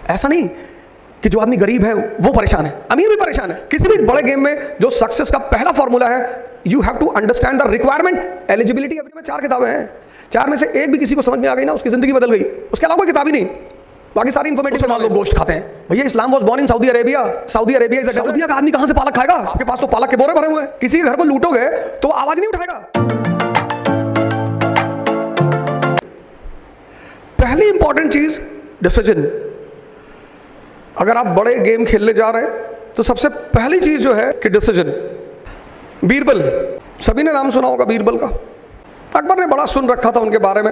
ऐसा नहीं कि जो आदमी गरीब है वो परेशान है, अमीर भी परेशान है। किसी भी बड़े गेम में जो सक्सेस का पहला फॉर्मूला है, you have to understand the requirement. Eligibility में 4 किताबें हैं, 4 में से एक भी किसी को समझ में आ गई ना, उसकी जिंदगी बदल गई। उसके अलावा कोई किताब ही नहीं, बाकी सारी इन्फॉर्मेटिव। मान लो गोश्त खाते हैं, भैया Islam was born in Saudi Arabia. Saudi Arabia सऊदिया का आदमी कहां से पालक खाएगा? आपके पास तो पालक के बोरे भरे हुए हैं। किसी के घर को लूटोगे तो आवाज नहीं उठाएगा। पहली इंपॉर्टेंट चीज डिसीजन। अगर आप बड़े गेम खेलने जा रहे हैं तो सबसे पहली चीज जो है कि डिसीजन। बीरबल, सभी ने नाम सुना होगा बीरबल का। अकबर ने बड़ा सुन रखा था उनके बारे में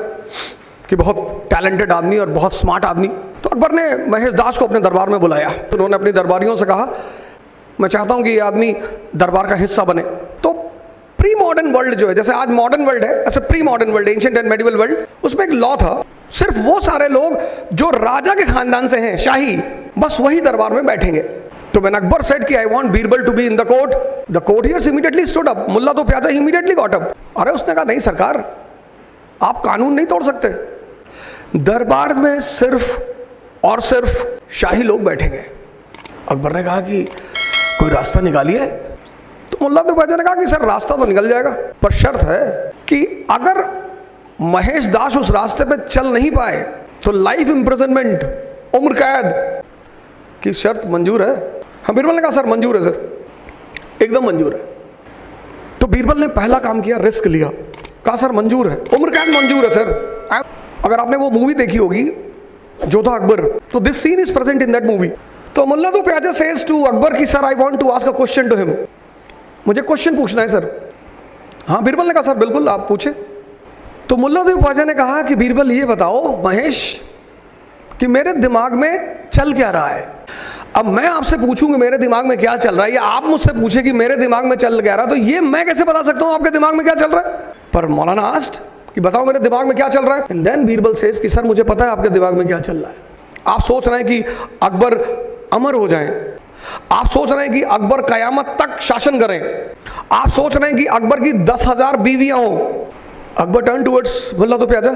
कि बहुत टैलेंटेड आदमी और बहुत स्मार्ट आदमी। तो अकबर ने महेश दास को अपने दरबार में बुलाया। तो उन्होंने अपनी दरबारियों से कहा, मैं चाहता हूं कि ये आदमी दरबार का हिस्सा बने। तो प्री मॉडर्न वर्ल्ड जो है, जैसे आज मॉडर्न वर्ल्ड है, ऐसे pre modern world, ancient and medieval world, उसमें एक लॉ था, सिर्फ वो सारे लोग जो राजा के खानदान से हैं, शाही, बस वही दरबार में बैठेंगे। तो when Akbar said कि I want Birbal to be in the court hears immediately stood up. मुल्ला तो प्याजा immediately got up. अरे उसने कहा, नहीं सरकार, आप कानून नहीं तोड़ सकते, दरबार में सिर्फ और सिर्फ शाही लोग बैठेंगे। अकबर ने कहा कि कोई रास्ता निकालिए। तो मुल्ला तो प्याजा ने कहा कि सर रास्ता तो निकल जाएगा, पर शर्त है कि अगर महेश दास उस रास्ते पे चल नहीं पाए तो लाइफ इंप्रिजनमेंट, उम्र कैद की शर्त मंजूर है। हाँ, बीरबल ने कहा सर मंजूर है, सर एकदम मंजूर है। तो बीरबल ने पहला काम किया, रिस्क लिया, कहा सर मंजूर है, उम्र कैद मंजूर है सर। अगर आपने वो मूवी देखी होगी जोधा अकबर, तो this scene is present in that movie. तो मुल्ला तो प्याजा सेज टू अकबर कि sir I want to ask a question to him, मुझे क्वेश्चन पूछना है सर। हाँ, बीरबल ने कहा सर बिल्कुल आप पूछे। तो मुल्ला तो प्याजा ने कहा कि बीरबल ये बताओ महेश कि मेरे दिमाग में चल क्या रहा है। अब मैं आपसे पूछूं कि मेरे दिमाग में क्या चल रहा है, या आप मुझसे पूछे कि मेरे दिमाग में चल क्या रहा है, तो ये मैं कैसे बता सकता हूं आपके दिमाग में क्या चल रहा है? पर मौलाना आस्क्ड कि बताओ मेरे दिमाग में क्या चल रहा है। एंड देन बीरबल सेज कि सर मुझे पता है आपके दिमाग में क्या चल रहा है। आप सोच रहे हैं कि अकबर अमर हो जाएं, आप सोच रहे हैं कि अकबर कयामत तक शासन करें, आप सोच रहे हैं कि अकबर की 10,000 बीवियां हों। अकबर टर्न टुवर्ड्स मुल्ला तो प्याजा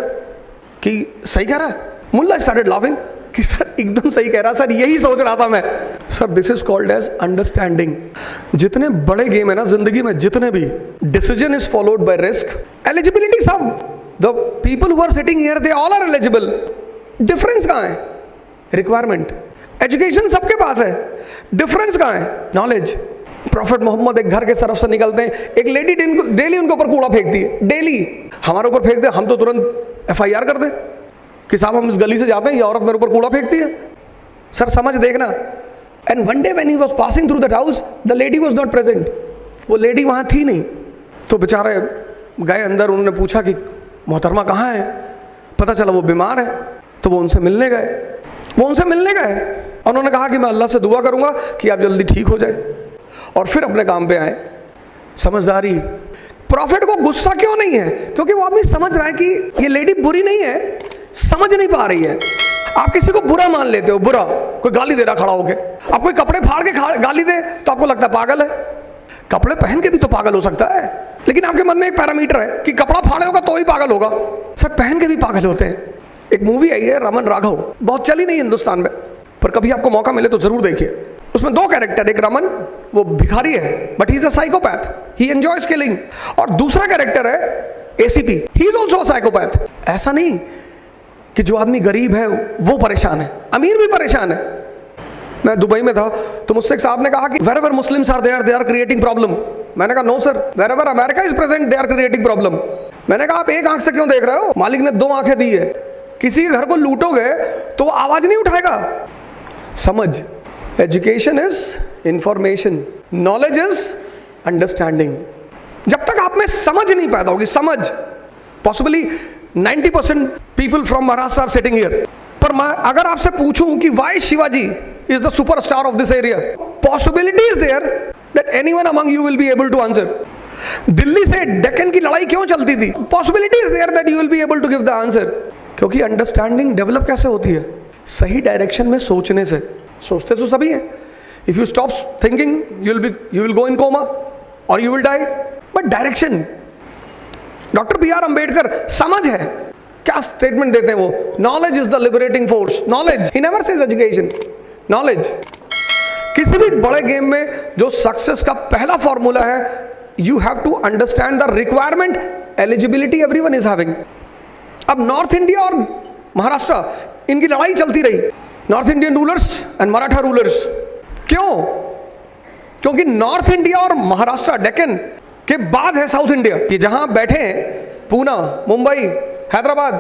कि सही कह रहा है। मुल्ला स्टार्टेड लाफिंग कि सर एकदम सही कह रहा, सर यही सोच रहा था मैं। Sir this is called as understanding. जितने बड़े गेम है ना जिंदगी में, जितने भी, decision is followed by risk. Eligibility, सब the people who are sitting here they all are eligible. Difference कहाँ है? रिक्वायरमेंट। एजुकेशन सबके पास है, डिफरेंस कहाँ है? नॉलेज। प्रॉफिट मोहम्मद एक घर के तरफ से निकलते हैं, एक लेडी डेली उनके ऊपर कूड़ा फेंकती है, डेली हमारे ऊपर फेंक दे, हम तो तुरंत FIR कर दें कि साहब हम इस गली से जाते हैं, ये औरत मेरे ऊपर कूड़ा फेंकती है। सर समझ देखना। And one day when he was passing through that house, the lady was not present. वो लेडी वहां थी नहीं। तो बेचारे गए अंदर, उन्होंने पूछा कि मोहतरमा कहाँ है? पता चला वो बीमार है। तो वो उनसे मिलने गए, और उन्होंने कहा कि मैं अल्लाह से दुआ करूंगा कि आप जल्दी ठीक हो जाए, और फिर अपने काम पे आए। समझदारी। प्रॉफिट को गुस्सा क्यों नहीं है? क्योंकि वो आदमी समझ रहा है कि ये लेडी बुरी नहीं है, समझ नहीं पा रही है। आप किसी को बुरा मान लेते हो, बुरा, कोई गाली दे रहा खड़ा होके, आप कोई कपड़े फाड़ के गाली दे तो आपको लगता है पागल है। कपड़े पहन के भी तो पागल हो सकता है, लेकिन आपके मन में एक पैरामीटर है कि कपड़ा फाड़े होगा तो ही पागल होगा। सर पहन के भी पागल होते हैं। एक मूवी आई है रमन राघव, बहुत चली नहीं हिंदुस्तान में, पर कभी आपको मौका मिले तो जरूर देखिए। उसमें 2 कैरेक्टर, एक रमन, वो भिखारी है but he is a psychopath, he enjoys killing, और दूसरा कैरेक्टर है ACP, he is also a psychopath. ऐसा नहीं कि जो आदमी गरीब है वो परेशान है, अमीर भी परेशान है। मैं दुबई में था तो मुझसे एक साहब ने कहा कि wherever Muslims are there, they are creating problem। मैंने कहा no sir, wherever America is present, they are creating problem। मैंने कहा आप एक आंख से क्यों देख रहे हो? मालिक ने 2 आंखें दी है। किसी के घर को लूटोगे तो आवाज नहीं उठाएगा। समझ। Education is information, knowledge is understanding. जब तक आप में समझ नहीं पैदा होगी, समझ, possibly 90% people from Maharashtra are sitting here, पर मैं अगर आपसे पूछूं कि why Shivaji is the superstar of this area, possibility is there that anyone among you will be able to answer. Delhi से डेक्कन की लड़ाई क्यों चलती थी? Possibility is there that you will be able to give the answer. क्योंकि understanding develop कैसे होती है? सही डायरेक्शन में सोचने से। सोचते तो सभी हैं। If you stop thinking you will go in coma और you will die. But direction, doctor BR Ambedkar, समझ है, क्या स्टेटमेंट देते हैं वो? Knowledge is the liberating force. Knowledge, he never says education, knowledge. किसी भी बड़े गेम में जो सक्सेस का पहला फॉर्मूला है, you have to understand the requirement, eligibility everyone is having. अब नॉर्थ इंडिया और महाराष्ट्र, इनकी लड़ाई चलती रही, north Indian rulers and Maratha rulers. क्यों? क्योंकि नॉर्थ इंडिया और महाराष्ट्र, डेक्कन के बाद है साउथ इंडिया। ये जहां बैठे हैं, पूना, मुंबई, हैदराबाद,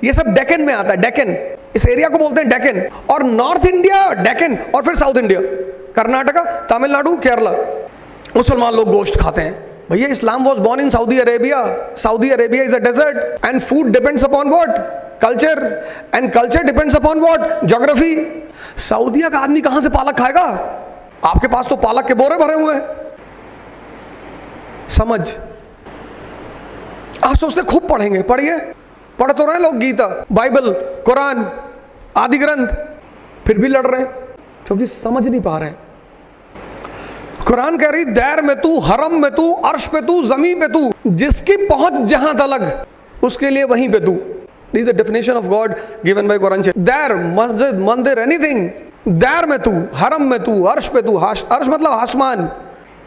ये सब डेक्कन में आता है। डेक्कन, इस एरिया को बोलते हैं डेक्कन। और नॉर्थ इंडिया, डेक्कन, और फिर साउथ इंडिया, कर्नाटका, तमिलनाडु, केरला। मुसलमान लोग गोश्त खाते हैं। भैया, Islam was born in Saudi Arabia. Saudi Arabia is a desert and food depends upon what? Culture, and culture depends upon what? Geography. सऊदिया का आदमी कहां से पालक खाएगा? आपके पास तो पालक के बोरे भरे हुए हैं। समझ? आप सोचते खूब पढ़ेंगे, पढ़िए, पढ़ तो रहे लोग गीता, बाइबल, कुरान, आदि ग्रंथ, फिर भी लड़ रहे हैं क्योंकि समझ नहीं पा रहे हैं। कुरान कह रही, दैर में तू, हरम में तू, अर्श पे तू, जमी पे तू, जिसकी पहुंच जहां तलक उसके लिए वहीं पे तू। This is the definition of god given by Quran. दैर, मस्जिद, मंदिर, एनीथिंग। दैर में तू, हरम में तू, अर्श पे तू, अर्श मतलब आसमान,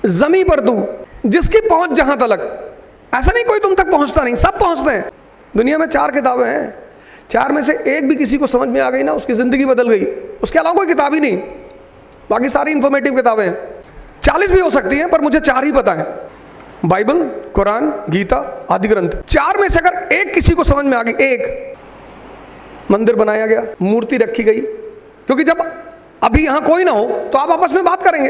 जमी पर तू, जिसकी पहुंच जहां तलक। ऐसा नहीं कोई तुम तक पहुंचता नहीं, सब पहुंचते हैं। दुनिया में 4 किताबें हैं, 4 में से एक भी किसी को समझ में आ गई ना, उसकी जिंदगी बदल गई। उसके अलावा कोई किताब ही नहीं, बाकी सारी इंफॉर्मेटिव किताबें हैं। 40 भी हो सकती हैं, पर मुझे 4 ही पता है, बाइबल, कुरान, गीता, आदि ग्रंथ। 4 में से अगर एक किसी को समझ में आ गई, एक, मंदिर बनाया गया, मूर्ति रखी गई, क्योंकि जब अभी यहां कोई ना हो तो आप आपस में बात करेंगे।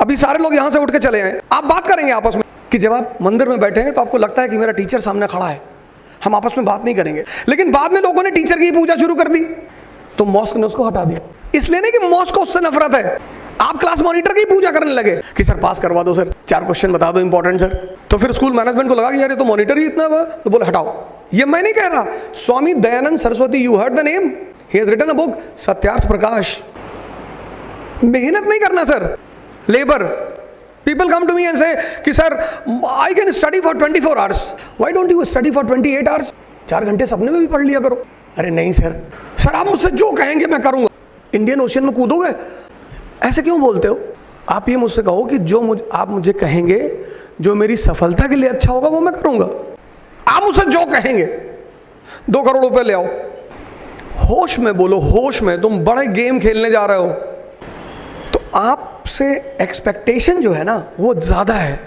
अभी सारे लोग यहां से उठ के चले आए, आप बात करेंगे आपस में, कि जब आप मंदिर में बैठे हैं तो आपको लगता है कि मेरा टीचर सामने खड़ा है, हम आपस में बात नहीं करेंगे। लेकिन बाद में लोगों ने टीचर की पूजा शुरू कर दी, तो मॉस्क ने उसको हटा दिया। इसलिए नहीं कि मॉस्क को उससे नफरत है, आप क्लास मॉनिटर की पूजा करने लगे कि सर पास करवा दो, सर 4 क्वेश्चन बता दो इंपॉर्टेंट सर। तो फिर स्कूल मैनेजमेंट को लगा कि यार ये तो मॉनिटर ही इतना हुआ, तो बोले हटाओ। ये मैं नहीं कह रहा, Swami Dayanand Saraswati, you heard the name, he has written a book, Satyarth Prakash. मेहनत नहीं करना sir, labour. People come to me and say कि sir I can study for 24 hours. Why don't you study for 28 hours? 4 घंटे सपने में भी पढ़ लिया करो। अरे नहीं सर आप मुझसे जो कहेंगे मैं करूंगा। इंडियन ओशियन में कूदोगे? ऐसे क्यों बोलते हो? आप ये मुझसे कहो कि जो आप मुझे कहेंगे, जो मेरी सफलता के लिए अच्छा होगा वो मैं करूंगा। आप मुझसे जो कहेंगे, 2 करोड़ रुपए ले आओ। होश में बोलो, होश में। तुम बड़े गेम खेलने जा रहे हो तो आपसे एक्सपेक्टेशन जो है ना वो ज्यादा है।